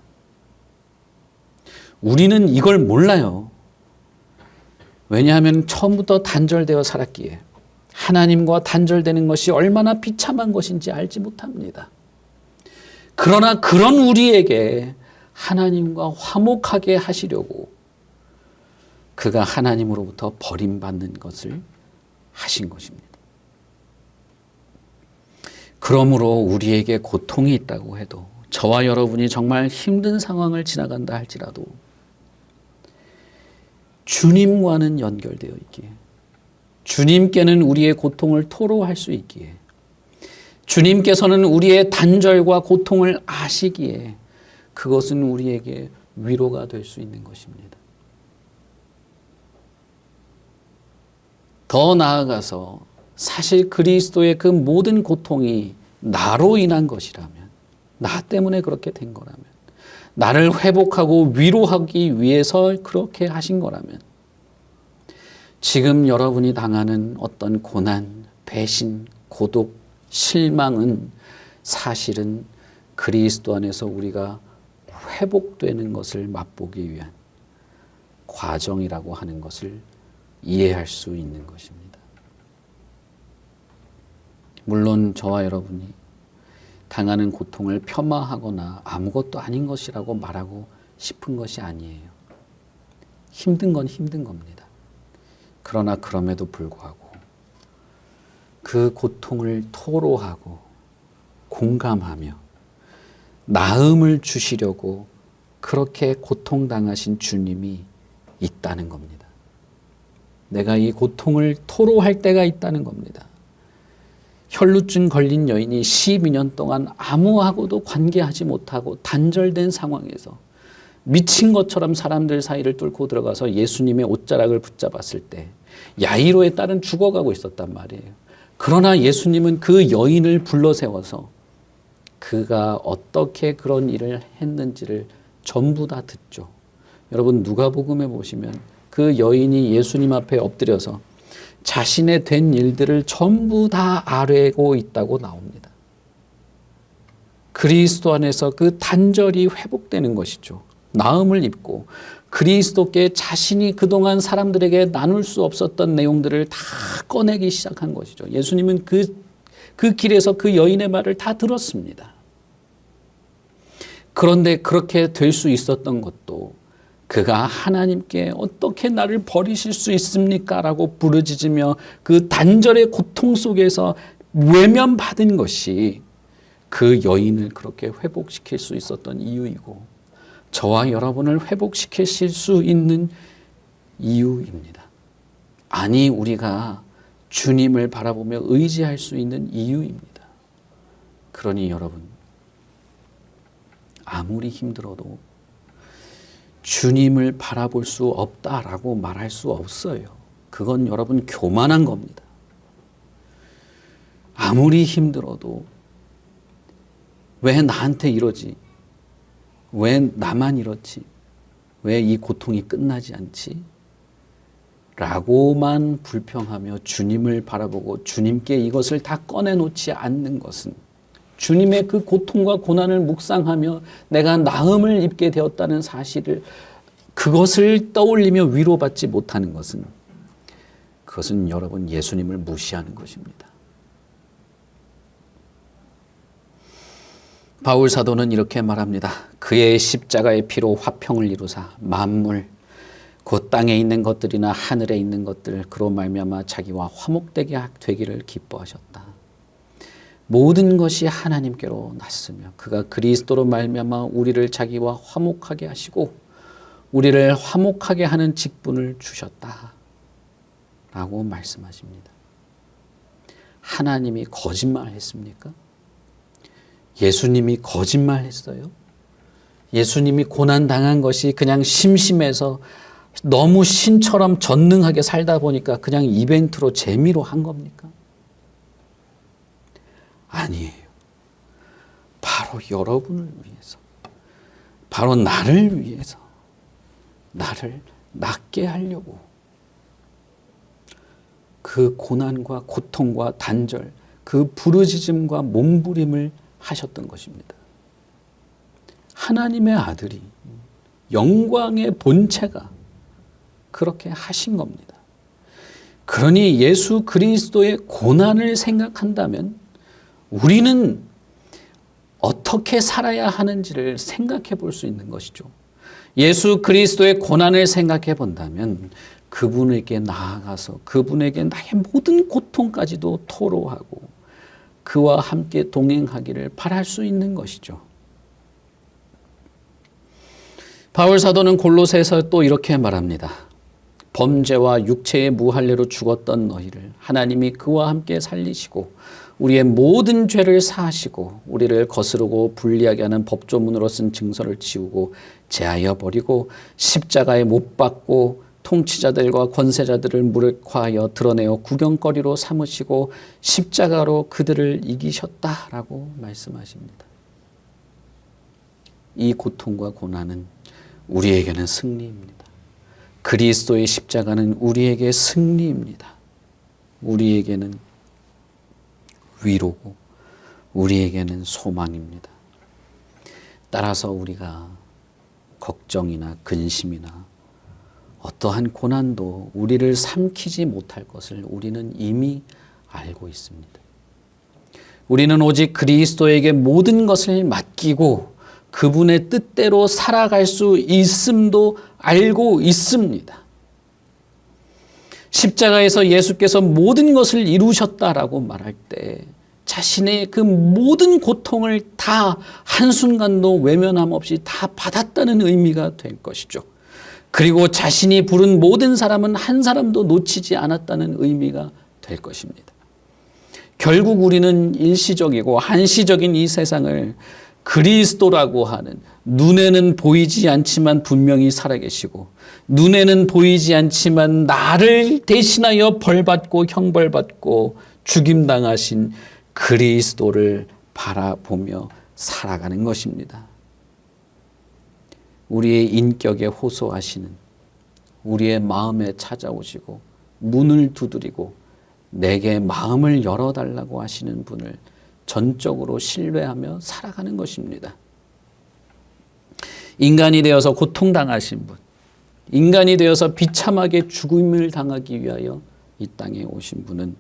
우리는 이걸 몰라요. 왜냐하면 처음부터 단절되어 살았기에 하나님과 단절되는 것이 얼마나 비참한 것인지 알지 못합니다. 그러나 그런 우리에게 하나님과 화목하게 하시려고 그가 하나님으로부터 버림받는 것을 하신 것입니다. 그러므로 우리에게 고통이 있다고 해도 저와 여러분이 정말 힘든 상황을 지나간다 할지라도 주님과는 연결되어 있기에 주님께는 우리의 고통을 토로할 수 있기에 주님께서는 우리의 단절과 고통을 아시기에 그것은 우리에게 위로가 될 수 있는 것입니다. 더 나아가서 사실 그리스도의 그 모든 고통이 나로 인한 것이라면, 나 때문에 그렇게 된 거라면, 나를 회복하고 위로하기 위해서 그렇게 하신 거라면, 지금 여러분이 당하는 어떤 고난, 배신, 고독, 실망은 사실은 그리스도 안에서 우리가 회복되는 것을 맛보기 위한 과정이라고 하는 것을 이해할 수 있는 것입니다. 물론 저와 여러분이 당하는 고통을 폄하하거나 아무것도 아닌 것이라고 말하고 싶은 것이 아니에요. 힘든 건 힘든 겁니다. 그러나 그럼에도 불구하고 그 고통을 토로하고 공감하며 나음을 주시려고 그렇게 고통당하신 주님이 있다는 겁니다. 내가 이 고통을 토로할 때가 있다는 겁니다. 혈루증 걸린 여인이 12년 동안 아무하고도 관계하지 못하고 단절된 상황에서 미친 것처럼 사람들 사이를 뚫고 들어가서 예수님의 옷자락을 붙잡았을 때 야이로의 딸은 죽어가고 있었단 말이에요. 그러나 예수님은 그 여인을 불러 세워서 그가 어떻게 그런 일을 했는지를 전부 다 듣죠. 여러분 누가복음에 보시면 그 여인이 예수님 앞에 엎드려서 자신의 된 일들을 전부 다 아뢰고 있다고 나옵니다. 그리스도 안에서 그 단절이 회복되는 것이죠. 나음을 입고 그리스도께 자신이 그동안 사람들에게 나눌 수 없었던 내용들을 다 꺼내기 시작한 것이죠. 예수님은 그 길에서 그 여인의 말을 다 들었습니다. 그런데 그렇게 될 수 있었던 것도 그가 하나님께 어떻게 나를 버리실 수 있습니까? 라고 부르짖으며 그 단절의 고통 속에서 외면받은 것이 그 여인을 그렇게 회복시킬 수 있었던 이유이고 저와 여러분을 회복시키실 수 있는 이유입니다. 아니 우리가 주님을 바라보며 의지할 수 있는 이유입니다. 그러니 여러분 아무리 힘들어도 주님을 바라볼 수 없다라고 말할 수 없어요. 그건 여러분 교만한 겁니다. 아무리 힘들어도 왜 나한테 이러지? 왜 나만 이렇지? 왜 이 고통이 끝나지 않지? 라고만 불평하며 주님을 바라보고 주님께 이것을 다 꺼내놓지 않는 것은 주님의 그 고통과 고난을 묵상하며 내가 나음을 입게 되었다는 사실을 그것을 떠올리며 위로받지 못하는 것은 그것은 여러분 예수님을 무시하는 것입니다. 바울 사도는 이렇게 말합니다. 그의 십자가의 피로 화평을 이루사 만물 곧 땅에 있는 것들이나 하늘에 있는 것들 그로 말미암아 자기와 화목되게 되기를 기뻐하셨다. 모든 것이 하나님께로 났으며 그가 그리스도로 말미암아 우리를 자기와 화목하게 하시고 우리를 화목하게 하는 직분을 주셨다 라고 말씀하십니다. 하나님이 거짓말했습니까? 예수님이 거짓말했어요? 예수님이 고난당한 것이 그냥 심심해서 너무 신처럼 전능하게 살다 보니까 그냥 이벤트로 재미로 한 겁니까? 아니에요. 바로 여러분을 위해서, 바로 나를 위해서, 나를 낫게 하려고 그 고난과 고통과 단절, 그 부르짖음과 몸부림을 하셨던 것입니다. 하나님의 아들이 영광의 본체가 그렇게 하신 겁니다. 그러니 예수 그리스도의 고난을 생각한다면 우리는 어떻게 살아야 하는지를 생각해 볼 수 있는 것이죠. 예수 그리스도의 고난을 생각해 본다면 그분에게 나아가서 그분에게 나의 모든 고통까지도 토로하고 그와 함께 동행하기를 바랄 수 있는 것이죠. 바울 사도는 골로새에서 또 이렇게 말합니다. 범죄와 육체의 무할례로 죽었던 너희를 하나님이 그와 함께 살리시고 우리의 모든 죄를 사하시고 우리를 거스르고 불리하게 하는 법조문으로 쓴 증서를 지우고 제하여 버리고 십자가에 못 박고 통치자들과 권세자들을 무력화하여 드러내어 구경거리로 삼으시고 십자가로 그들을 이기셨다라고 말씀하십니다. 이 고통과 고난은 우리에게는 승리입니다. 그리스도의 십자가는 우리에게 승리입니다. 우리에게는 위로고 우리에게는 소망입니다. 따라서 우리가 걱정이나 근심이나 어떠한 고난도 우리를 삼키지 못할 것을 우리는 이미 알고 있습니다. 우리는 오직 그리스도에게 모든 것을 맡기고 그분의 뜻대로 살아갈 수 있음도 알고 있습니다. 십자가에서 예수께서 모든 것을 이루셨다라고 말할 때 자신의 그 모든 고통을 다 한순간도 외면함 없이 다 받았다는 의미가 될 것이죠. 그리고 자신이 부른 모든 사람은 한 사람도 놓치지 않았다는 의미가 될 것입니다. 결국 우리는 일시적이고 한시적인 이 세상을 그리스도라고 하는 눈에는 보이지 않지만 분명히 살아계시고 눈에는 보이지 않지만 나를 대신하여 벌받고 형벌받고 죽임당하신 그리스도를 바라보며 살아가는 것입니다. 우리의 인격에 호소하시는, 우리의 마음에 찾아오시고 문을 두드리고 내게 마음을 열어달라고 하시는 분을 전적으로 신뢰하며 살아가는 것입니다. 인간이 되어서 고통당하신 분, 인간이 되어서 비참하게 죽음을 당하기 위하여 이 땅에 오신 분은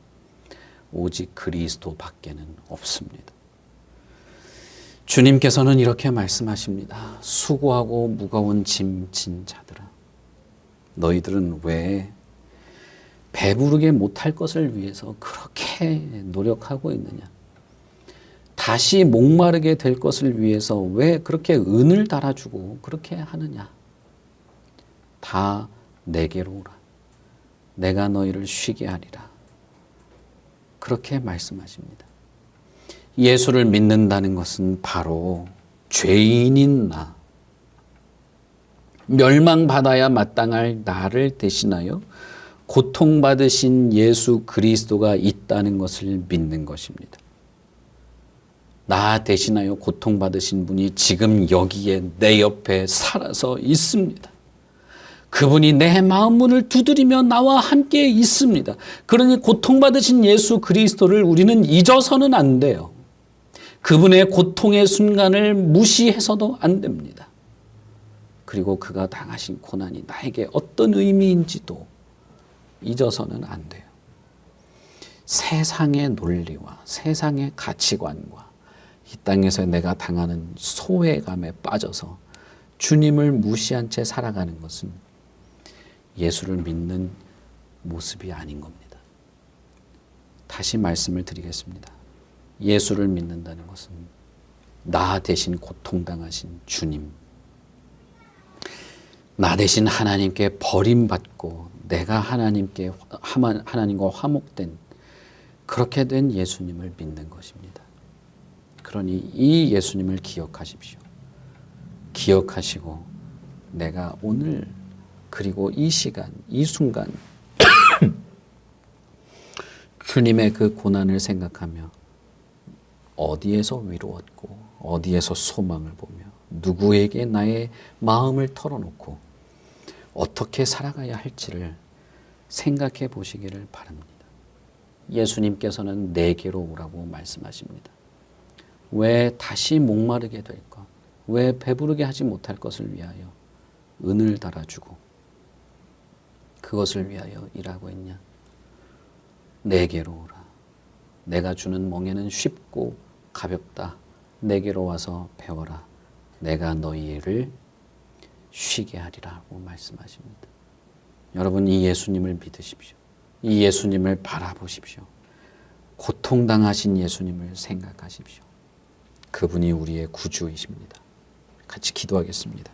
오직 그리스도밖에는 없습니다. 주님께서는 이렇게 말씀하십니다. 수고하고 무거운 짐 진 자들아, 너희들은 왜 배부르게 못할 것을 위해서 그렇게 노력하고 있느냐? 다시 목마르게 될 것을 위해서 왜 그렇게 은을 달아주고 그렇게 하느냐? 다 내게로 오라. 내가 너희를 쉬게 하리라. 그렇게 말씀하십니다. 예수를 믿는다는 것은 바로 죄인인 나, 멸망받아야 마땅할 나를 대신하여 고통받으신 예수 그리스도가 있다는 것을 믿는 것입니다. 나 대신하여 고통받으신 분이 지금 여기에 내 옆에 살아서 있습니다. 그분이 내 마음 문을 두드리며 나와 함께 있습니다. 그러니 고통받으신 예수 그리스도를 우리는 잊어서는 안 돼요. 그분의 고통의 순간을 무시해서도 안 됩니다. 그리고 그가 당하신 고난이 나에게 어떤 의미인지도 잊어서는 안 돼요. 세상의 논리와 세상의 가치관과 이 땅에서 내가 당하는 소외감에 빠져서 주님을 무시한 채 살아가는 것은 예수를 믿는 모습이 아닌 겁니다. 다시 말씀을 드리겠습니다. 예수를 믿는다는 것은 나 대신 고통당하신 주님, 나 대신 하나님께 버림받고 내가 하나님과 화목된 그렇게 된 예수님을 믿는 것입니다. 그러니 이 예수님을 기억하십시오. 기억하시고 내가 오늘 그리고 이 시간, 이 순간 주님의 그 고난을 생각하며 어디에서 위로 얻고 어디에서 소망을 보며 누구에게 나의 마음을 털어놓고 어떻게 살아가야 할지를 생각해 보시기를 바랍니다. 예수님께서는 내게로 오라고 말씀하십니다. 왜 다시 목마르게 될 것, 왜 배부르게 하지 못할 것을 위하여 은을 달아주고 그것을 위하여 일하고 있냐? 내게로 오라. 내가 주는 멍에는 쉽고 가볍다. 내게로 와서 배워라. 내가 너희를 쉬게 하리라고 말씀하십니다. 여러분, 이 예수님을 믿으십시오. 이 예수님을 바라보십시오. 고통당하신 예수님을 생각하십시오. 그분이 우리의 구주이십니다. 같이 기도하겠습니다.